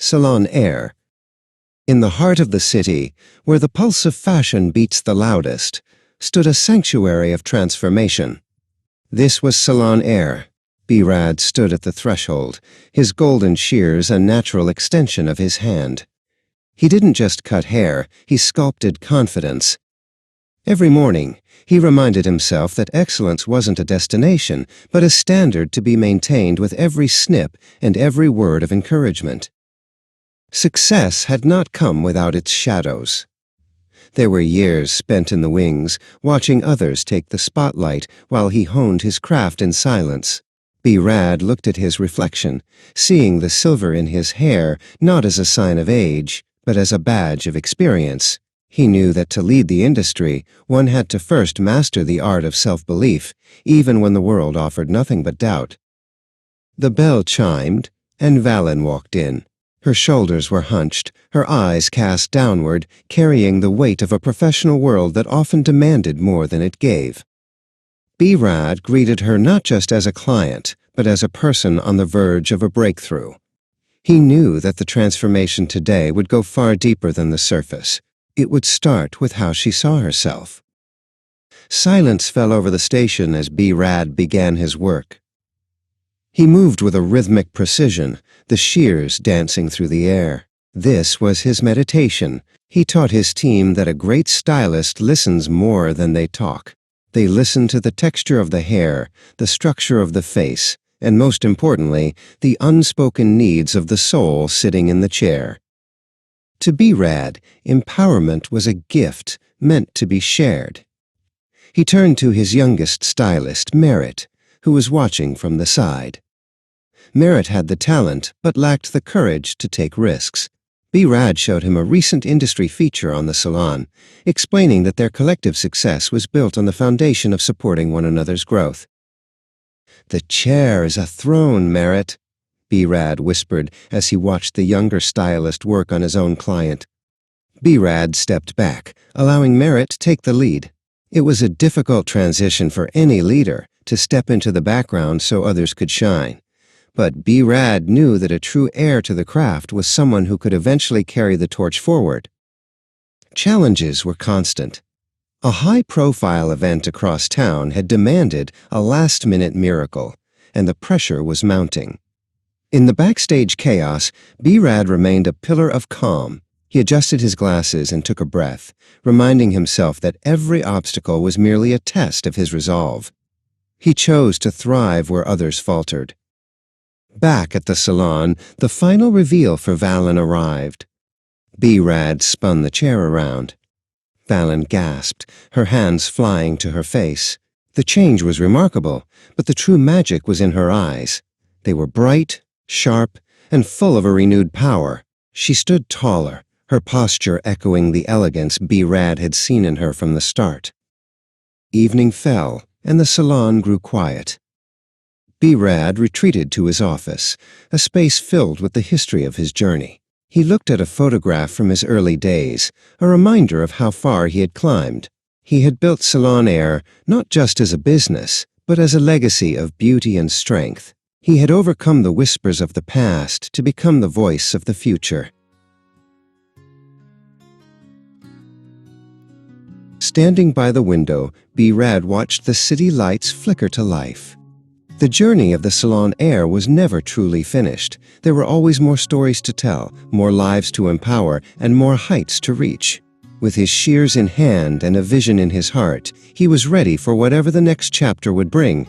Salon Heir. In the heart of the city, where the pulse of fashion beats the loudest, stood a sanctuary of transformation. This was Salon Heir. Birad stood at the threshold, his golden shears a natural extension of his hand. He didn't just cut hair, he sculpted confidence. Every morning, he reminded himself that excellence wasn't a destination, but a standard to be maintained with every snip and every word of encouragement. Success had not come without its shadows. There were years spent in the wings, watching others take the spotlight while he honed his craft in silence. Birad looked at his reflection, seeing the silver in his hair not as a sign of age, but as a badge of experience. He knew that to lead the industry, one had to first master the art of self-belief, even when the world offered nothing but doubt. The bell chimed, and Valin walked in. Her shoulders were hunched, her eyes cast downward, carrying the weight of a professional world that often demanded more than it gave. Birad greeted her not just as a client, but as a person on the verge of a breakthrough. He knew that the transformation today would go far deeper than the surface. It would start with how she saw herself. Silence fell over the station as Birad began his work. He moved with a rhythmic precision, the shears dancing through the air. This was his meditation. He taught his team that a great stylist listens more than they talk. They listen to the texture of the hair, the structure of the face, and most importantly, the unspoken needs of the soul sitting in the chair. To Birad, empowerment was a gift meant to be shared. He turned to his youngest stylist, Merit, who was watching from the side. Merit had the talent, but lacked the courage to take risks. Birad showed him a recent industry feature on the salon, explaining that their collective success was built on the foundation of supporting one another's growth. "The chair is a throne, Merit," Birad whispered as he watched the younger stylist work on his own client. Birad stepped back, allowing Merit to take the lead. It was a difficult transition for any leader to step into the background so others could shine. But Birad knew that a true heir to the craft was someone who could eventually carry the torch forward. Challenges were constant. A high-profile event across town had demanded a last-minute miracle, and the pressure was mounting. In the backstage chaos, Birad remained a pillar of calm. He adjusted his glasses and took a breath, reminding himself that every obstacle was merely a test of his resolve. He chose to thrive where others faltered. Back at the salon, the final reveal for Valin arrived. Birad spun the chair around. Valin gasped, her hands flying to her face. The change was remarkable, but the true magic was in her eyes. They were bright, sharp, and full of a renewed power. She stood taller, her posture echoing the elegance Birad had seen in her from the start. Evening fell, and the salon grew quiet. Birad retreated to his office, a space filled with the history of his journey. He looked at a photograph from his early days, a reminder of how far he had climbed. He had built Salon Heir not just as a business, but as a legacy of beauty and strength. He had overcome the whispers of the past to become the voice of the future. Standing by the window, Birad watched the city lights flicker to life. The journey of the Salon Heir was never truly finished. There were always more stories to tell, more lives to empower, and more heights to reach. With his shears in hand and a vision in his heart, he was ready for whatever the next chapter would bring.